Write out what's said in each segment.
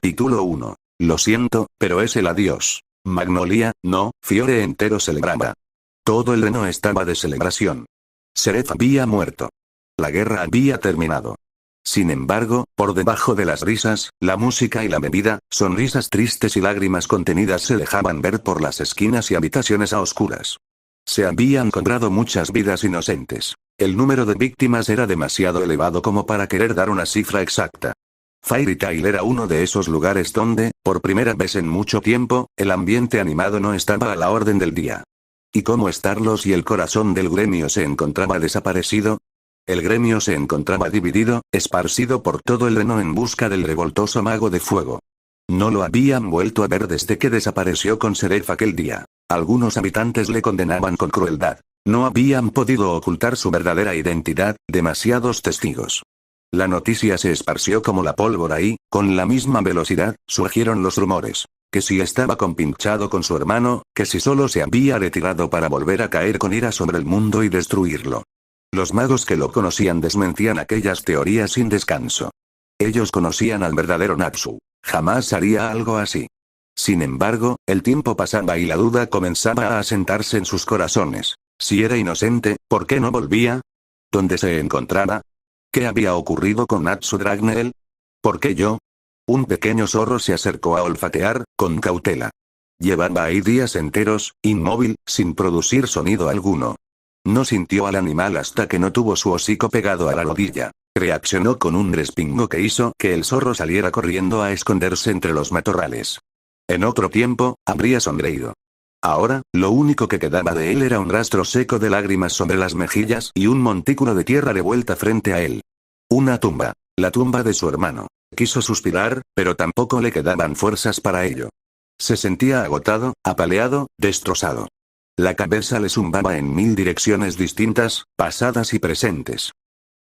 Capítulo 1. Lo siento, pero es el adiós. Magnolia, no, Fiore entero celebraba. Todo el reino estaba de celebración. Seraph había muerto. La guerra había terminado. Sin embargo, por debajo de las risas, la música y la bebida, sonrisas tristes y lágrimas contenidas se dejaban ver por las esquinas y habitaciones a oscuras. Se habían cobrado muchas vidas inocentes. El número de víctimas era demasiado elevado como para querer dar una cifra exacta. Fairy Tail era uno de esos lugares donde, por primera vez en mucho tiempo, el ambiente animado no estaba a la orden del día. ¿Y cómo Starlos y el corazón del gremio se encontraba desaparecido? El gremio se encontraba dividido, esparcido por todo el reino en busca del revoltoso mago de fuego. No lo habían vuelto a ver desde que desapareció con Seraph aquel día. Algunos habitantes le condenaban con crueldad. No habían podido ocultar su verdadera identidad, demasiados testigos. La noticia se esparció como la pólvora y, con la misma velocidad, surgieron los rumores. Que si estaba compinchado con su hermano, que si solo se había retirado para volver a caer con ira sobre el mundo y destruirlo. Los magos que lo conocían desmentían aquellas teorías sin descanso. Ellos conocían al verdadero Natsu. Jamás haría algo así. Sin embargo, el tiempo pasaba y la duda comenzaba a asentarse en sus corazones. Si era inocente, ¿por qué no volvía? ¿Dónde se encontraba? ¿Qué había ocurrido con Natsu Dragneel? ¿Por qué yo? Un pequeño zorro se acercó a olfatear, con cautela. Llevaba ahí días enteros, inmóvil, sin producir sonido alguno. No sintió al animal hasta que no tuvo su hocico pegado a la rodilla. Reaccionó con un respingo que hizo que el zorro saliera corriendo a esconderse entre los matorrales. En otro tiempo, habría sonreído. Ahora, lo único que quedaba de él era un rastro seco de lágrimas sobre las mejillas y un montículo de tierra revuelta frente a él. Una tumba. La tumba de su hermano. Quiso suspirar, pero tampoco le quedaban fuerzas para ello. Se sentía agotado, apaleado, destrozado. La cabeza le zumbaba en 1000 direcciones distintas, pasadas y presentes.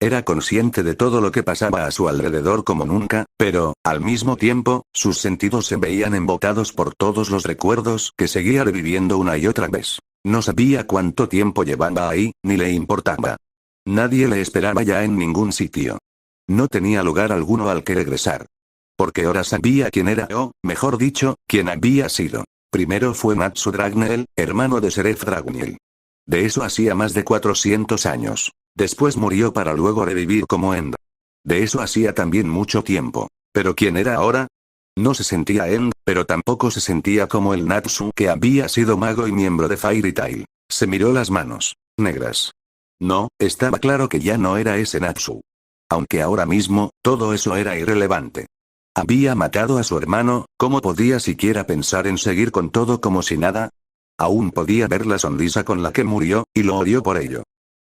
Era consciente de todo lo que pasaba a su alrededor como nunca, pero, al mismo tiempo, sus sentidos se veían embotados por todos los recuerdos que seguía reviviendo una y otra vez. No sabía cuánto tiempo llevaba ahí, ni le importaba. Nadie le esperaba ya en ningún sitio. No tenía lugar alguno al que regresar. Porque ahora sabía quién era o, mejor dicho, quién había sido. Primero fue Natsu Dragneel, hermano de Seraph Dragneel. De eso hacía más de 400 años. Después murió para luego revivir como End. De eso hacía también mucho tiempo. ¿Pero quién era ahora? No se sentía End, pero tampoco se sentía como el Natsu que había sido mago y miembro de Fairy Tail. Se miró las manos. Negras. No, estaba claro que ya no era ese Natsu. Aunque ahora mismo, todo eso era irrelevante. Había matado a su hermano, ¿cómo podía siquiera pensar en seguir con todo como si nada? Aún podía ver la sonrisa con la que murió, y lo odió por ello.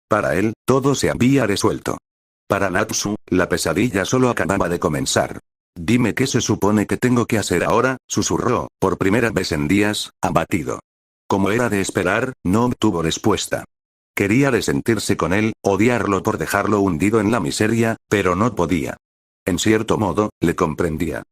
Para él, todo se había resuelto. Para Natsu, la pesadilla solo acababa de comenzar. Dime qué se supone que tengo que hacer ahora, susurró, por primera vez en días, abatido. Como era de esperar, no obtuvo respuesta. Quería resentirse con él, odiarlo por dejarlo hundido en la miseria, pero no podía. En cierto modo, le comprendía.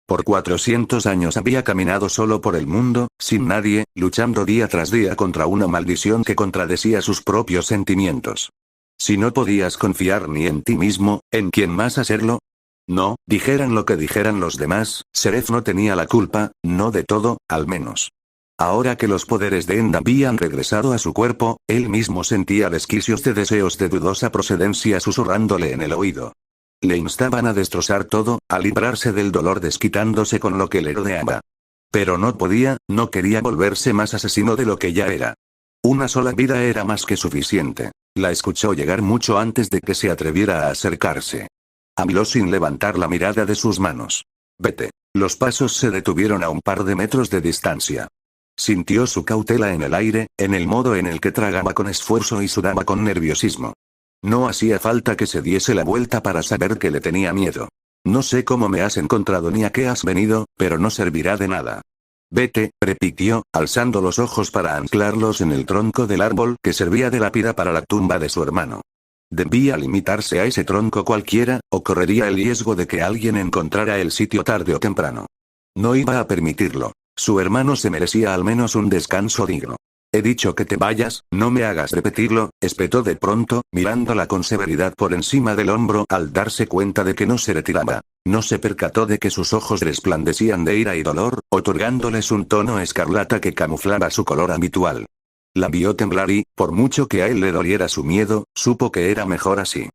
Por 400 años había caminado solo por el mundo, sin nadie, luchando día tras día contra una maldición que contradecía sus propios sentimientos. Si no podías confiar ni en ti mismo, ¿en quién más hacerlo? No, dijeran lo que dijeran los demás, Seraph no tenía la culpa, no de todo, al menos. Ahora que los poderes de End habían regresado a su cuerpo, él mismo sentía resquicios de deseos de dudosa procedencia susurrándole en el oído. Le instaban a destrozar todo, a librarse del dolor desquitándose con lo que le rodeaba. Pero no podía, no quería volverse más asesino de lo que ya era. Una sola vida era más que suficiente. La escuchó llegar mucho antes de que se atreviera a acercarse. Habló sin levantar la mirada de sus manos. Vete. Los pasos se detuvieron a un par de metros de distancia. Sintió su cautela en el aire, en el modo en el que tragaba con esfuerzo y sudaba con nerviosismo. No hacía falta que se diese la vuelta para saber que le tenía miedo. No sé cómo me has encontrado ni a qué has venido, pero no servirá de nada. Vete, repitió, alzando los ojos para anclarlos en el tronco del árbol que servía de lápida para la tumba de su hermano. Debía limitarse a ese tronco cualquiera, o correría el riesgo de que alguien encontrara el sitio tarde o temprano. No iba a permitirlo. Su hermano se merecía al menos un descanso digno. He dicho que te vayas, no me hagas repetirlo, espetó de pronto, mirándola con severidad por encima del hombro al darse cuenta de que no se retiraba. No se percató de que sus ojos resplandecían de ira y dolor, otorgándoles un tono escarlata que camuflaba su color habitual. La vio temblar y, por mucho que a él le doliera su miedo, supo que era mejor así.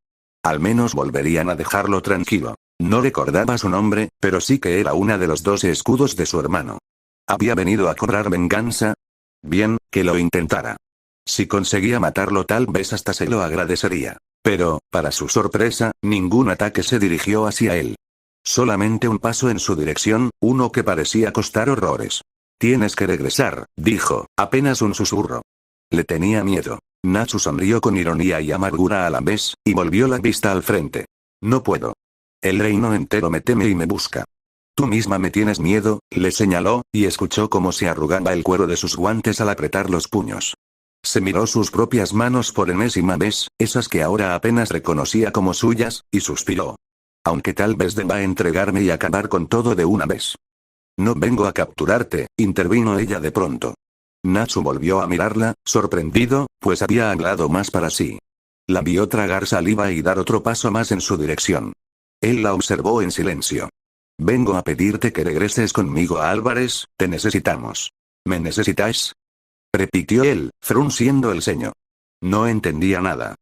Al menos volverían a dejarlo tranquilo. No recordaba su nombre, pero sí que era una de los 12 escudos de su hermano. ¿Había venido a cobrar venganza? Bien, que lo intentara. Si conseguía matarlo tal vez hasta se lo agradecería. Pero, para su sorpresa, ningún ataque se dirigió hacia él. Solamente un paso en su dirección, uno que parecía costar horrores. Tienes que regresar, dijo, apenas un susurro. Le tenía miedo. Natsu sonrió con ironía y amargura a la vez, y volvió la vista al frente. No puedo. El reino entero me teme y me busca. Tú misma me tienes miedo, le señaló, y escuchó cómo se arrugaba el cuero de sus guantes al apretar los puños. Se miró sus propias manos por enésima vez, esas que ahora apenas reconocía como suyas, y suspiró. Aunque tal vez deba entregarme y acabar con todo de una vez. No vengo a capturarte, intervino ella de pronto. Natsu volvió a mirarla, sorprendido, pues había hablado más para sí. La vio tragar saliva y dar otro paso más en su dirección. Él la observó en silencio. Vengo a pedirte que regreses conmigo a Álvarez, te necesitamos. ¿Me necesitáis? Repitió él, frunciendo el ceño. No entendía nada.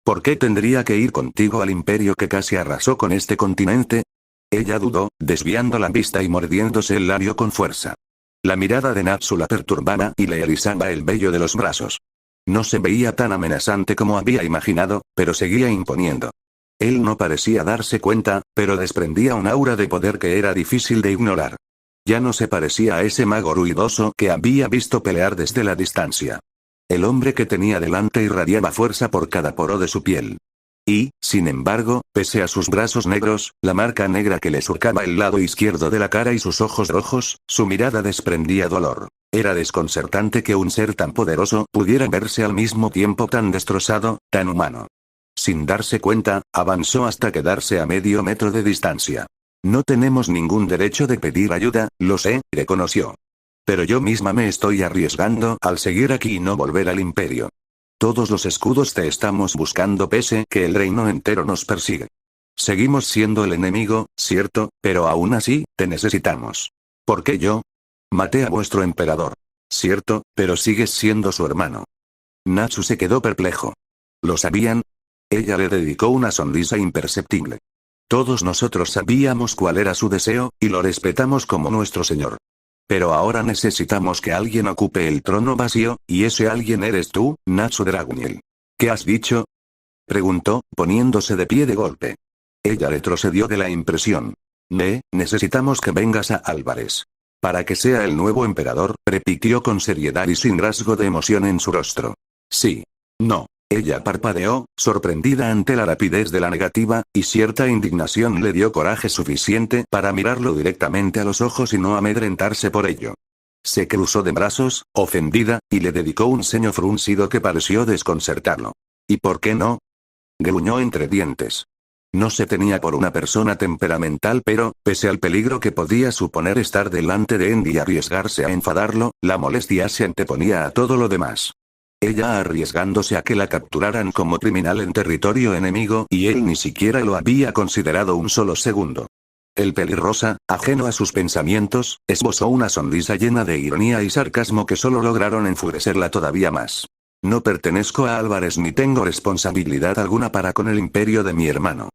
¿Por qué tendría que ir contigo al imperio que casi arrasó con este continente? Ella dudó, desviando la vista y mordiéndose el labio con fuerza. La mirada de Natsu la perturbaba y le erizaba el vello de los brazos. No se veía tan amenazante como había imaginado, pero seguía imponiendo. Él no parecía darse cuenta, pero desprendía un aura de poder que era difícil de ignorar. Ya no se parecía a ese mago ruidoso que había visto pelear desde la distancia. El hombre que tenía delante irradiaba fuerza por cada poro de su piel. Y, sin embargo, pese a sus brazos negros, la marca negra que le surcaba el lado izquierdo de la cara y sus ojos rojos, su mirada desprendía dolor. Era desconcertante que un ser tan poderoso pudiera verse al mismo tiempo tan destrozado, tan humano. Sin darse cuenta, avanzó hasta quedarse a medio metro de distancia. No tenemos ningún derecho de pedir ayuda, lo sé, reconoció. Pero yo misma me estoy arriesgando al seguir aquí y no volver al imperio. Todos los escudos te estamos buscando pese que el reino entero nos persigue. Seguimos siendo el enemigo, cierto, pero aún así, te necesitamos. ¿Por qué yo? Maté a vuestro emperador. Cierto, pero sigues siendo su hermano. Natsu se quedó perplejo. ¿Lo sabían? Ella le dedicó una sonrisa imperceptible. Todos nosotros sabíamos cuál era su deseo, y lo respetamos como nuestro señor. Pero ahora necesitamos que alguien ocupe el trono vacío, y ese alguien eres tú, Natsu Dragunil. ¿Qué has dicho? Preguntó, poniéndose de pie de golpe. Ella retrocedió de la impresión. Necesitamos que vengas a Álvarez. Para que sea el nuevo emperador, repitió con seriedad y sin rasgo de emoción en su rostro. Sí. No. Ella parpadeó, sorprendida ante la rapidez de la negativa, y cierta indignación le dio coraje suficiente para mirarlo directamente a los ojos y no amedrentarse por ello. Se cruzó de brazos, ofendida, y le dedicó un ceño fruncido que pareció desconcertarlo. ¿Y por qué no? Gruñó entre dientes. No se tenía por una persona temperamental pero, pese al peligro que podía suponer estar delante de Andy y arriesgarse a enfadarlo, la molestia se anteponía a todo lo demás. Ella arriesgándose a que la capturaran como criminal en territorio enemigo y él ni siquiera lo había considerado un solo segundo. El pelirrosa, ajeno a sus pensamientos, esbozó una sonrisa llena de ironía y sarcasmo que solo lograron enfurecerla todavía más. No pertenezco a Álvarez ni tengo responsabilidad alguna para con el imperio de mi hermano.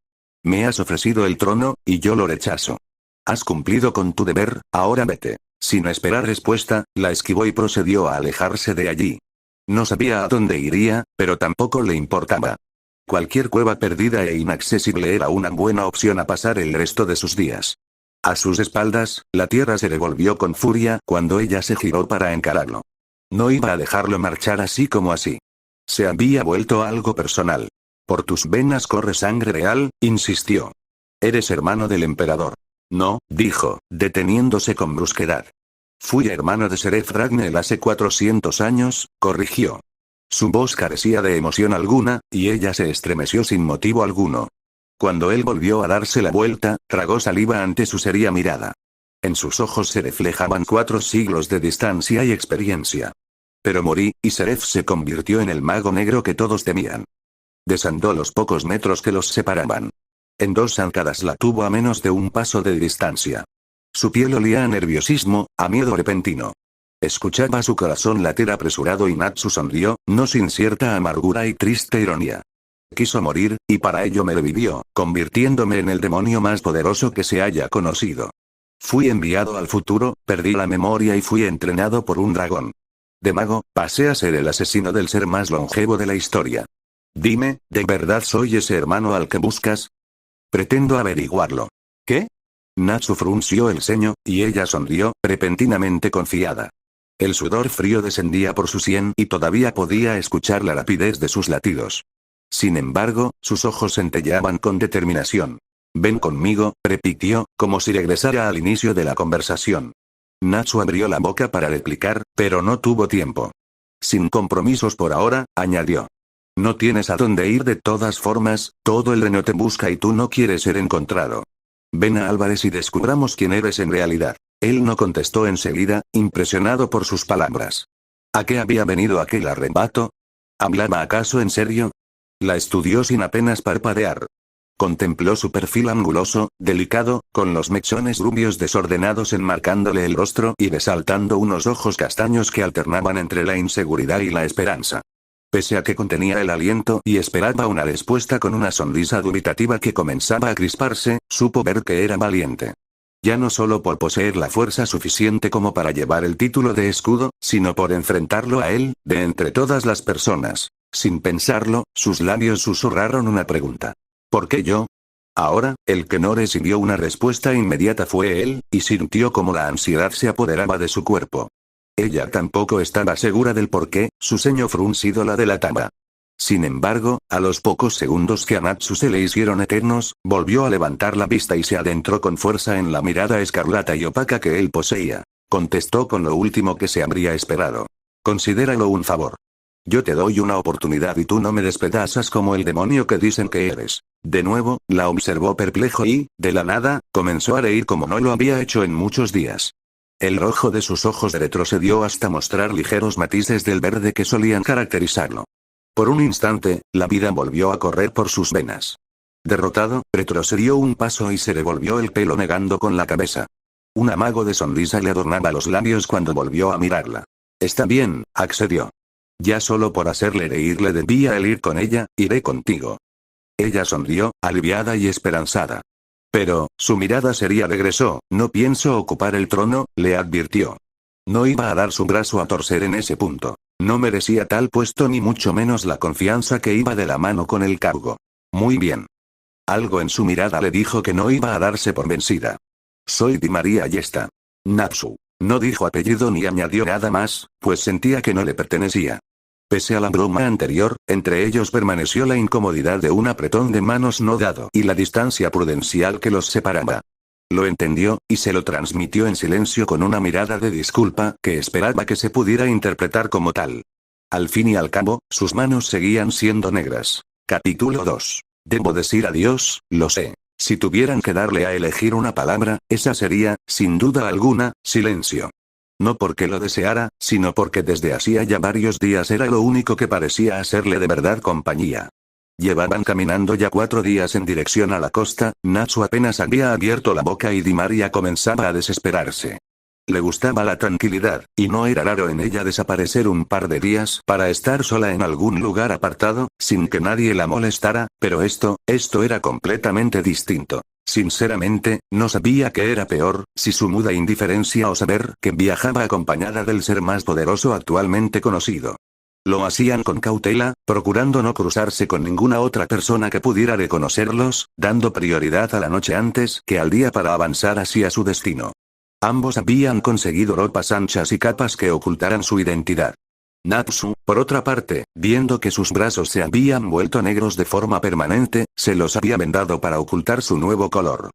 Me has ofrecido el trono, y yo lo rechazo. Has cumplido con tu deber, ahora vete. Sin esperar respuesta, la esquivó y procedió a alejarse de allí. No sabía a dónde iría, pero tampoco le importaba. Cualquier cueva perdida e inaccesible era una buena opción a pasar el resto de sus días. A sus espaldas, la tierra se revolvió con furia cuando ella se giró para encararlo. No iba a dejarlo marchar así como así. Se había vuelto algo personal. Por tus venas corre sangre real, insistió. Eres hermano del emperador. No, dijo, deteniéndose con brusquedad. Fui hermano de Seref Ragnell hace 400 años, corrigió. Su voz carecía de emoción alguna, y ella se estremeció sin motivo alguno. Cuando él volvió a darse la vuelta, tragó saliva ante su seria mirada. En sus ojos se reflejaban 4 siglos de distancia y experiencia. Pero morí, y Seraph se convirtió en el mago negro que todos temían. Desandó los pocos metros que los separaban. En 2 zancadas la tuvo a menos de un paso de distancia. Su piel olía a nerviosismo, a miedo repentino. Escuchaba su corazón latir apresurado y Natsu sonrió, no sin cierta amargura y triste ironía. Quiso morir, y para ello me revivió, convirtiéndome en el demonio más poderoso que se haya conocido. Fui enviado al futuro, perdí la memoria y fui entrenado por un dragón. De mago, pasé a ser el asesino del ser más longevo de la historia. Dime, ¿de verdad soy ese hermano al que buscas? Pretendo averiguarlo. ¿Qué? Natsu frunció el ceño, y ella sonrió, repentinamente confiada. El sudor frío descendía por su sien y todavía podía escuchar la rapidez de sus latidos. Sin embargo, sus ojos centelleaban con determinación. Ven conmigo, repitió, como si regresara al inicio de la conversación. Natsu abrió la boca para replicar, pero no tuvo tiempo. Sin compromisos por ahora, añadió. No tienes a dónde ir de todas formas, todo el reino te busca y tú no quieres ser encontrado. Ven a Álvarez y descubramos quién eres en realidad. Él no contestó enseguida, impresionado por sus palabras. ¿A qué había venido aquel arrebato? ¿Hablaba acaso en serio? La estudió sin apenas parpadear. Contempló su perfil anguloso, delicado, con los mechones rubios desordenados enmarcándole el rostro y resaltando unos ojos castaños que alternaban entre la inseguridad y la esperanza. Pese a que contenía el aliento y esperaba una respuesta con una sonrisa dubitativa que comenzaba a crisparse, supo ver que era valiente. Ya no solo por poseer la fuerza suficiente como para llevar el título de escudo, sino por enfrentarlo a él, de entre todas las personas. Sin pensarlo, sus labios susurraron una pregunta. ¿Por qué yo? Ahora, el que no recibió una respuesta inmediata fue él, y sintió como la ansiedad se apoderaba de su cuerpo. Ella tampoco estaba segura del por qué, su ceño fruncido la delataba. Sin embargo, a los pocos segundos que a Natsu se le hicieron eternos, volvió a levantar la vista y se adentró con fuerza en la mirada escarlata y opaca que él poseía. Contestó con lo último que se habría esperado. Considéralo un favor. Yo te doy una oportunidad y tú no me despedazas como el demonio que dicen que eres. De nuevo, la observó perplejo y, de la nada, comenzó a reír como no lo había hecho en muchos días. El rojo de sus ojos retrocedió hasta mostrar ligeros matices del verde que solían caracterizarlo. Por un instante, la vida volvió a correr por sus venas. Derrotado, retrocedió un paso y se revolvió el pelo negando con la cabeza. Un amago de sonrisa le adornaba los labios cuando volvió a mirarla. Está bien, accedió. Ya solo por hacerle reír le debía el ir con ella, iré contigo. Ella sonrió, aliviada y esperanzada. Pero, su mirada seria regresó, no pienso ocupar el trono, le advirtió. No iba a dar su brazo a torcer en ese punto. No merecía tal puesto ni mucho menos la confianza que iba de la mano con el cargo. Muy bien. Algo en su mirada le dijo que no iba a darse por vencida. Soy Di María Yesta. Natsu. No dijo apellido ni añadió nada más, pues sentía que no le pertenecía. Pese a la broma anterior, entre ellos permaneció la incomodidad de un apretón de manos no dado y la distancia prudencial que los separaba. Lo entendió, y se lo transmitió en silencio con una mirada de disculpa que esperaba que se pudiera interpretar como tal. Al fin y al cabo, sus manos seguían siendo negras. Capítulo 2. Debo decir adiós, lo sé. Si tuvieran que darle a elegir una palabra, esa sería, sin duda alguna, silencio. No porque lo deseara, sino porque desde hacía ya varios días era lo único que parecía hacerle de verdad compañía. Llevaban caminando ya 4 días en dirección a la costa, Natsu apenas había abierto la boca y Di María comenzaba a desesperarse. Le gustaba la tranquilidad, y no era raro en ella desaparecer un par de días para estar sola en algún lugar apartado, sin que nadie la molestara, pero esto era completamente distinto. Sinceramente, no sabía qué era peor, si su muda indiferencia o saber que viajaba acompañada del ser más poderoso actualmente conocido. Lo hacían con cautela, procurando no cruzarse con ninguna otra persona que pudiera reconocerlos, dando prioridad a la noche antes que al día para avanzar hacia su destino. Ambos habían conseguido ropas anchas y capas que ocultaran su identidad. Natsu, por otra parte, viendo que sus brazos se habían vuelto negros de forma permanente, se los había vendado para ocultar su nuevo color.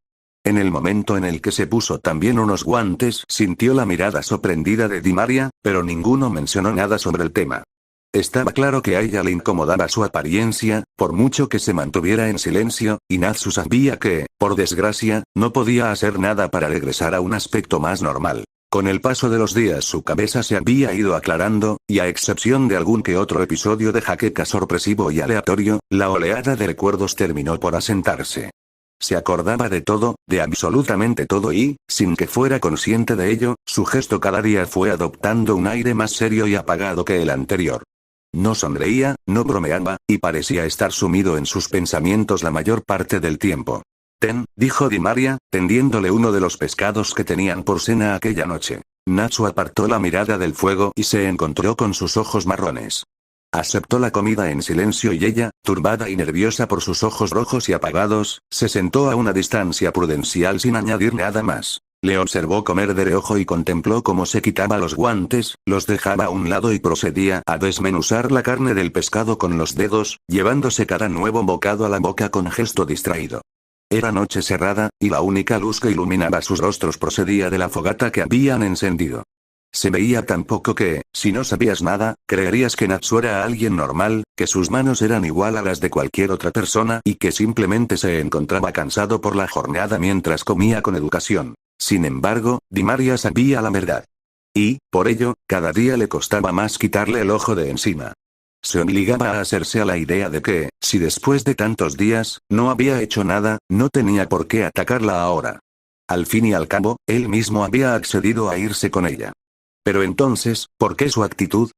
En el momento en el que se puso también unos guantes, sintió la mirada sorprendida de Di María, pero ninguno mencionó nada sobre el tema. Estaba claro que a ella le incomodaba su apariencia, por mucho que se mantuviera en silencio, y Natsu sabía que, por desgracia, no podía hacer nada para regresar a un aspecto más normal. Con el paso de los días su cabeza se había ido aclarando, y a excepción de algún que otro episodio de jaqueca sorpresivo y aleatorio, la oleada de recuerdos terminó por asentarse. Se acordaba de todo, de absolutamente todo y, sin que fuera consciente de ello, su gesto cada día fue adoptando un aire más serio y apagado que el anterior. No sonreía, no bromeaba, y parecía estar sumido en sus pensamientos la mayor parte del tiempo. Ten, dijo Di Maria, tendiéndole uno de los pescados que tenían por cena aquella noche. Natsu apartó la mirada del fuego y se encontró con sus ojos marrones. Aceptó la comida en silencio y ella, turbada y nerviosa por sus ojos rojos y apagados, se sentó a una distancia prudencial sin añadir nada más. Le observó comer de reojo y contempló cómo se quitaba los guantes, los dejaba a un lado y procedía a desmenuzar la carne del pescado con los dedos, llevándose cada nuevo bocado a la boca con gesto distraído. Era noche cerrada, y la única luz que iluminaba sus rostros procedía de la fogata que habían encendido. Se veía tan poco que, si no sabías nada, creerías que Natsu era alguien normal, que sus manos eran igual a las de cualquier otra persona y que simplemente se encontraba cansado por la jornada mientras comía con educación. Sin embargo, Di Maria sabía la verdad. Y, por ello, cada día le costaba más quitarle el ojo de encima. Se obligaba a hacerse a la idea de que, si después de tantos días, no había hecho nada, no tenía por qué atacarla ahora. Al fin y al cabo, él mismo había accedido a irse con ella. Pero entonces, ¿por qué su actitud?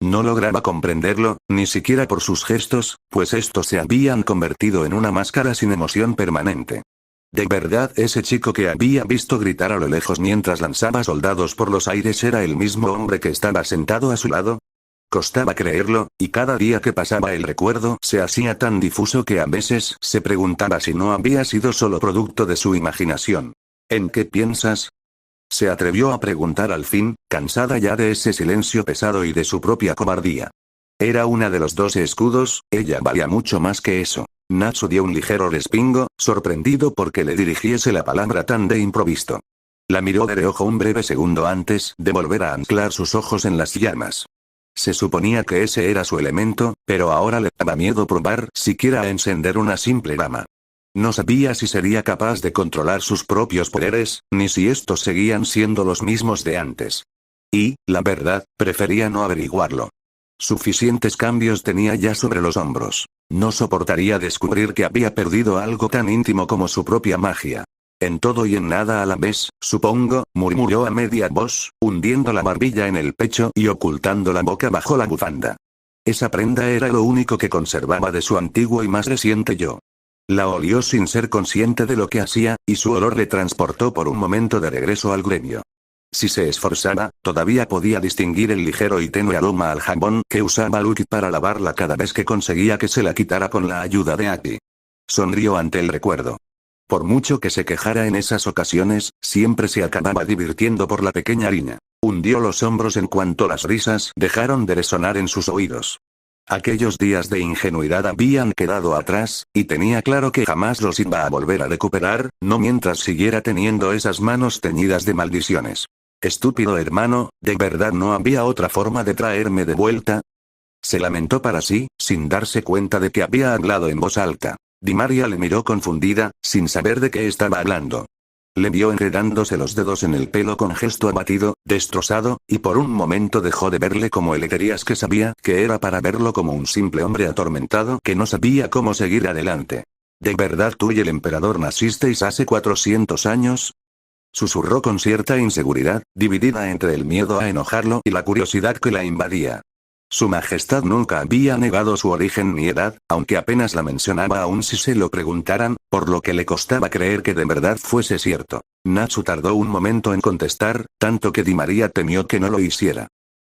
No lograba comprenderlo, ni siquiera por sus gestos, pues estos se habían convertido en una máscara sin emoción permanente. ¿De verdad ese chico que había visto gritar a lo lejos mientras lanzaba soldados por los aires era el mismo hombre que estaba sentado a su lado? Costaba creerlo, y cada día que pasaba el recuerdo se hacía tan difuso que a veces se preguntaba si no había sido solo producto de su imaginación. ¿En qué piensas? Se atrevió a preguntar al fin, cansada ya de ese silencio pesado y de su propia cobardía. Era una de los 12 escudos, ella valía mucho más que eso. Natsu dio un ligero respingo, sorprendido porque le dirigiese la palabra tan de improviso. La miró de reojo un breve segundo antes de volver a anclar sus ojos en las llamas. Se suponía que ese era su elemento, pero ahora le daba miedo probar siquiera a encender una simple llama. No sabía si sería capaz de controlar sus propios poderes, ni si estos seguían siendo los mismos de antes. Y, la verdad, prefería no averiguarlo. Suficientes cambios tenía ya sobre los hombros. No soportaría descubrir que había perdido algo tan íntimo como su propia magia. En todo y en nada a la vez, supongo, murmuró a media voz, hundiendo la barbilla en el pecho y ocultando la boca bajo la bufanda. Esa prenda era lo único que conservaba de su antiguo y más reciente yo. La olió sin ser consciente de lo que hacía, y su olor le transportó por un momento de regreso al gremio. Si se esforzaba, todavía podía distinguir el ligero y tenue aroma al jabón que usaba Lucky para lavarla cada vez que conseguía que se la quitara con la ayuda de Aki. Sonrió ante el recuerdo. Por mucho que se quejara en esas ocasiones, siempre se acababa divirtiendo por la pequeña niña. Hundió los hombros en cuanto las risas dejaron de resonar en sus oídos. Aquellos días de ingenuidad habían quedado atrás, y tenía claro que jamás los iba a volver a recuperar, no mientras siguiera teniendo esas manos teñidas de maldiciones. Estúpido hermano, ¿de verdad no había otra forma de traerme de vuelta? Se lamentó para sí, sin darse cuenta de que había hablado en voz alta. Di Maria le miró confundida, sin saber de qué estaba hablando. Le vio enredándose los dedos en el pelo con gesto abatido, destrozado, y por un momento dejó de verle como el Eterías que sabía que era para verlo como un simple hombre atormentado que no sabía cómo seguir adelante. ¿De verdad tú y el emperador nacisteis hace 400 años? Susurró con cierta inseguridad, dividida entre el miedo a enojarlo y la curiosidad que la invadía. Su Majestad nunca había negado su origen ni edad, aunque apenas la mencionaba aun si se lo preguntaran, por lo que le costaba creer que de verdad fuese cierto. Natsu tardó un momento en contestar, tanto que Di Maria temió que no lo hiciera.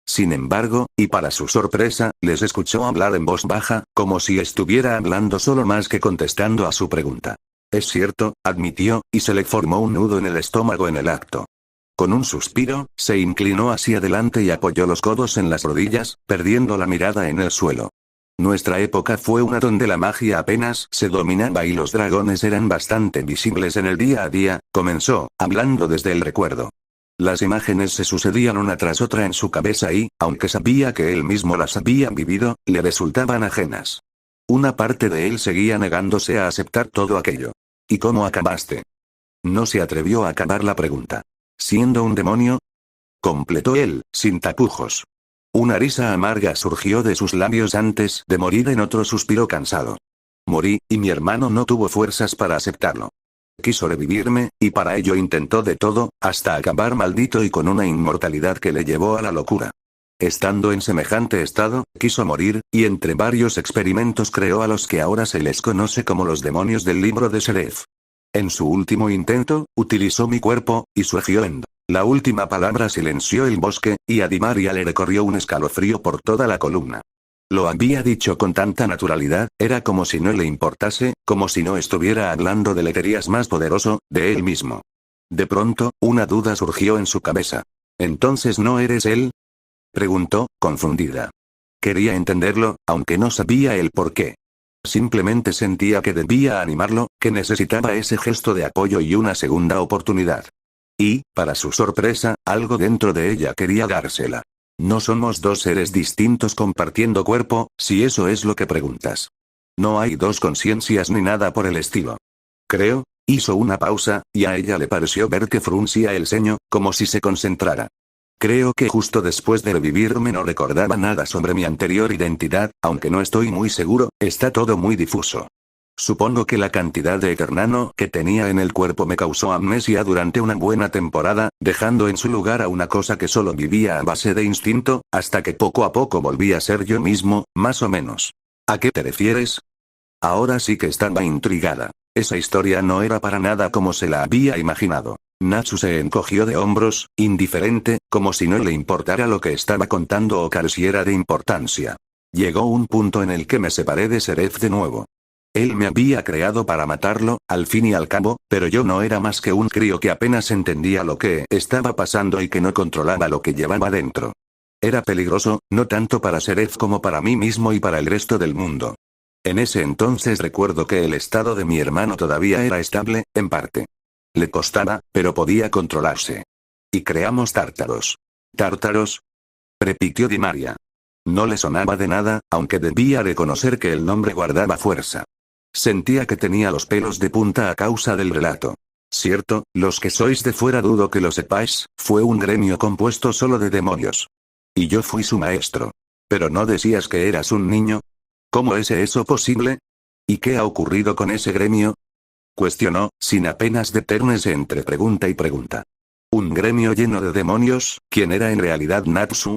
Sin embargo, y para su sorpresa, les escuchó hablar en voz baja, como si estuviera hablando solo más que contestando a su pregunta. Es cierto, admitió, y se le formó un nudo en el estómago en el acto. Con un suspiro, se inclinó hacia adelante y apoyó los codos en las rodillas, perdiendo la mirada en el suelo. Nuestra época fue una donde la magia apenas se dominaba y los dragones eran bastante visibles en el día a día, comenzó, hablando desde el recuerdo. Las imágenes se sucedían una tras otra en su cabeza y, aunque sabía que él mismo las había vivido, le resultaban ajenas. Una parte de él seguía negándose a aceptar todo aquello. ¿Y cómo acabaste? No se atrevió a acabar la pregunta. ¿Siendo un demonio? completó él, sin tapujos. Una risa amarga surgió de sus labios antes de morir en otro suspiro cansado. Morí, y mi hermano no tuvo fuerzas para aceptarlo. Quiso revivirme, y para ello intentó de todo, hasta acabar maldito y con una inmortalidad que le llevó a la locura. Estando en semejante estado, quiso morir, y entre varios experimentos creó a los que ahora se les conoce como los demonios del libro de Seref. En su último intento, utilizó mi cuerpo, y su ejiendo. La última palabra silenció el bosque, y a Di Maria le recorrió un escalofrío por toda la columna. Lo había dicho con tanta naturalidad, era como si no le importase, como si no estuviera hablando de leterías más poderoso, de él mismo. De pronto, una duda surgió en su cabeza. ¿Entonces no eres él? Preguntó, confundida. Quería entenderlo, aunque no sabía el por qué. Simplemente sentía que debía animarlo, que necesitaba ese gesto de apoyo y una segunda oportunidad. Y, para su sorpresa, algo dentro de ella quería dársela. No somos dos seres distintos compartiendo cuerpo, si eso es lo que preguntas. No hay dos conciencias ni nada por el estilo. Creo, hizo una pausa, y a ella le pareció ver que fruncía el ceño, como si se concentrara. Creo que justo después de revivirme no recordaba nada sobre mi anterior identidad, aunque no estoy muy seguro, está todo muy difuso. Supongo que la cantidad de eternano que tenía en el cuerpo me causó amnesia durante una buena temporada, dejando en su lugar a una cosa que solo vivía a base de instinto, hasta que poco a poco volví a ser yo mismo, más o menos. ¿A qué te refieres? Ahora sí que estaba intrigada. Esa historia no era para nada como se la había imaginado. Natsu se encogió de hombros, indiferente, como si no le importara lo que estaba contando o careciera de importancia. Llegó un punto en el que me separé de Seref de nuevo. Él me había creado para matarlo, al fin y al cabo, pero yo no era más que un crío que apenas entendía lo que estaba pasando y que no controlaba lo que llevaba dentro. Era peligroso, no tanto para Seref como para mí mismo y para el resto del mundo. En ese entonces recuerdo que el estado de mi hermano todavía era estable, en parte. Le costaba, pero podía controlarse. Y creamos tártaros. ¿Tártaros? Repitió Di Maria. No le sonaba de nada, aunque debía reconocer que el nombre guardaba fuerza. Sentía que tenía los pelos de punta a causa del relato. Cierto, los que sois de fuera dudo que lo sepáis, fue un gremio compuesto solo de demonios. Y yo fui su maestro. ¿Pero no decías que eras un niño? ¿Cómo es eso posible? ¿Y qué ha ocurrido con ese gremio? Cuestionó, sin apenas detenerse entre pregunta y pregunta. ¿Un gremio lleno de demonios, quien era en realidad Natsu?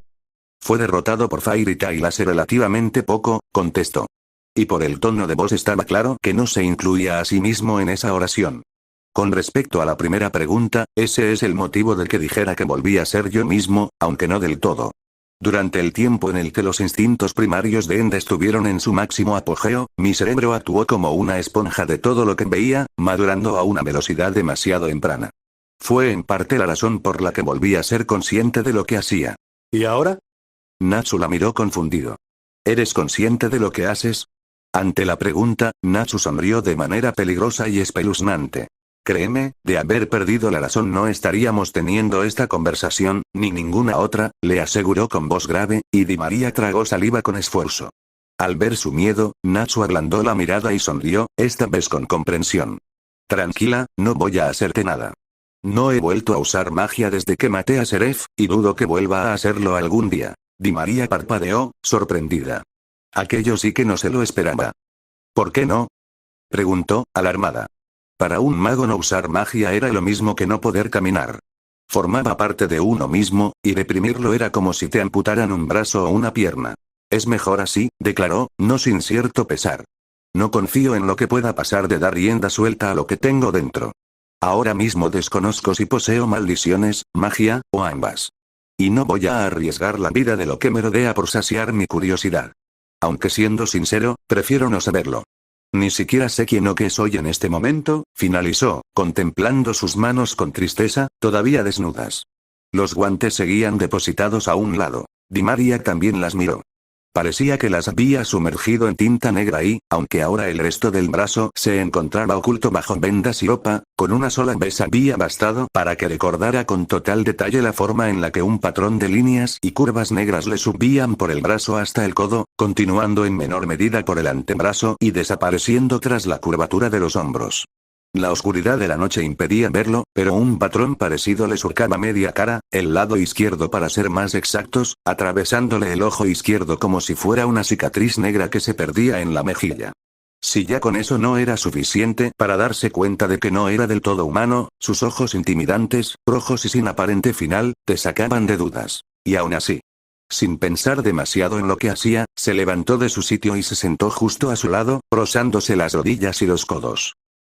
Fue derrotado por Fairy Tail hace relativamente poco, contestó. Y por el tono de voz estaba claro que no se incluía a sí mismo en esa oración. Con respecto a la primera pregunta, ese es el motivo del que dijera que volví a ser yo mismo, aunque no del todo. Durante el tiempo en el que los instintos primarios de Enda estuvieron en su máximo apogeo, mi cerebro actuó como una esponja de todo lo que veía, madurando a una velocidad demasiado temprana. Fue en parte la razón por la que volví a ser consciente de lo que hacía. ¿Y ahora? Natsu la miró confundido. ¿Eres consciente de lo que haces? Ante la pregunta, Natsu sonrió de manera peligrosa y espeluznante. Créeme, de haber perdido la razón no estaríamos teniendo esta conversación, ni ninguna otra, le aseguró con voz grave, y Di Maria tragó saliva con esfuerzo. Al ver su miedo, Natsu ablandó la mirada y sonrió, esta vez con comprensión. Tranquila, no voy a hacerte nada. No he vuelto a usar magia desde que maté a Seref, y dudo que vuelva a hacerlo algún día. Di Maria parpadeó, sorprendida. Aquello sí que no se lo esperaba. ¿Por qué no? Preguntó, alarmada. Para un mago no usar magia era lo mismo que no poder caminar. Formaba parte de uno mismo, y reprimirlo era como si te amputaran un brazo o una pierna. Es mejor así, declaró, no sin cierto pesar. No confío en lo que pueda pasar de dar rienda suelta a lo que tengo dentro. Ahora mismo desconozco si poseo maldiciones, magia, o ambas. Y no voy a arriesgar la vida de lo que me rodea por saciar mi curiosidad. Aunque siendo sincero, prefiero no saberlo. Ni siquiera sé quién o qué soy en este momento, finalizó, contemplando sus manos con tristeza, todavía desnudas. Los guantes seguían depositados a un lado. Di Maria también las miró. Parecía que las había sumergido en tinta negra y, aunque ahora el resto del brazo se encontraba oculto bajo vendas y ropa, con una sola vez había bastado para que recordara con total detalle la forma en la que un patrón de líneas y curvas negras le subían por el brazo hasta el codo, continuando en menor medida por el antebrazo y desapareciendo tras la curvatura de los hombros. La oscuridad de la noche impedía verlo, pero un patrón parecido le surcaba media cara, el lado izquierdo para ser más exactos, atravesándole el ojo izquierdo como si fuera una cicatriz negra que se perdía en la mejilla. Si ya con eso no era suficiente para darse cuenta de que no era del todo humano, sus ojos intimidantes, rojos y sin aparente final, te sacaban de dudas. Y aún así, sin pensar demasiado en lo que hacía, se levantó de su sitio y se sentó justo a su lado, rozándose las rodillas y los codos.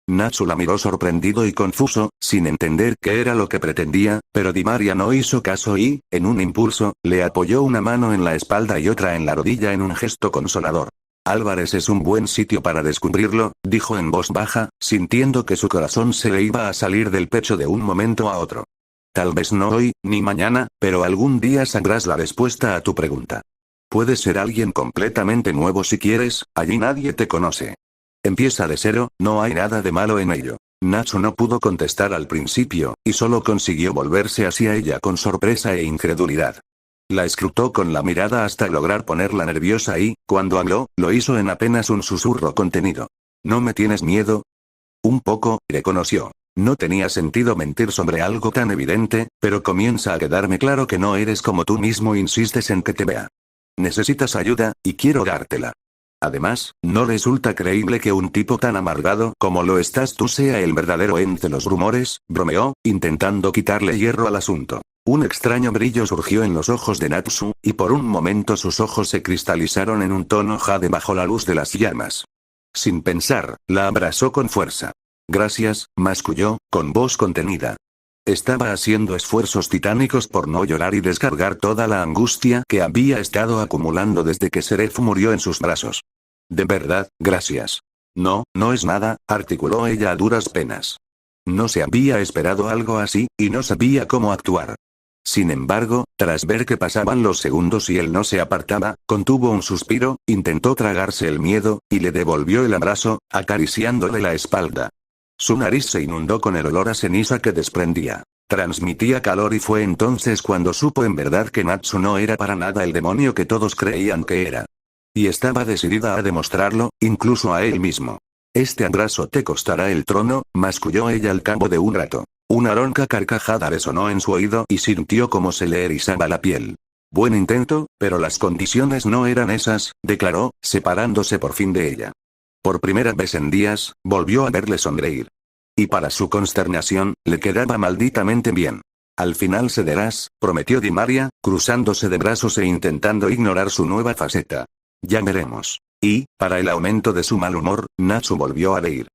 Natsu la miró sorprendido y confuso, sin entender qué era lo que pretendía, pero Di Maria no hizo caso y, en un impulso, le apoyó una mano en la espalda y otra en la rodilla en un gesto consolador. Álvarez es un buen sitio para descubrirlo, dijo en voz baja, sintiendo que su corazón se le iba a salir del pecho de un momento a otro. Tal vez no hoy, ni mañana, pero algún día sabrás la respuesta a tu pregunta. Puedes ser alguien completamente nuevo si quieres, allí nadie te conoce. Empieza de cero, no hay nada de malo en ello. Natsu no pudo contestar al principio, y solo consiguió volverse hacia ella con sorpresa e incredulidad. La escrutó con la mirada hasta lograr ponerla nerviosa y, cuando habló, lo hizo en apenas un susurro contenido. ¿No me tienes miedo? Un poco, reconoció. No tenía sentido mentir sobre algo tan evidente, pero comienza a quedarme claro que no eres como tú mismo insistes en que te vea. Necesitas ayuda, y quiero dártela. Además, no resulta creíble que un tipo tan amargado como lo estás tú sea el verdadero ente de los rumores, bromeó, intentando quitarle hierro al asunto. Un extraño brillo surgió en los ojos de Natsu, y por un momento sus ojos se cristalizaron en un tono jade bajo la luz de las llamas. Sin pensar, la abrazó con fuerza. Gracias, masculló, con voz contenida. Estaba haciendo esfuerzos titánicos por no llorar y descargar toda la angustia que había estado acumulando desde que Seraph murió en sus brazos. De verdad, gracias. No, no es nada, articuló ella a duras penas. No se había esperado algo así, y no sabía cómo actuar. Sin embargo, tras ver que pasaban los segundos y él no se apartaba, contuvo un suspiro, intentó tragarse el miedo, y le devolvió el abrazo, acariciándole la espalda. Su nariz se inundó con el olor a ceniza que desprendía. Transmitía calor y fue entonces cuando supo en verdad que Natsu no era para nada el demonio que todos creían que era. Y estaba decidida a demostrarlo, incluso a él mismo. Este abrazo te costará el trono, masculló ella al cabo de un rato. Una ronca carcajada resonó en su oído y sintió como se le erizaba la piel. Buen intento, pero las condiciones no eran esas, declaró, separándose por fin de ella. Por primera vez en días, volvió a verle sonreír. Y para su consternación, le quedaba malditamente bien. Al final cederás, prometió Di Maria, cruzándose de brazos e intentando ignorar su nueva faceta. Ya veremos. Y, para el aumento de su mal humor, Natsu volvió a reír.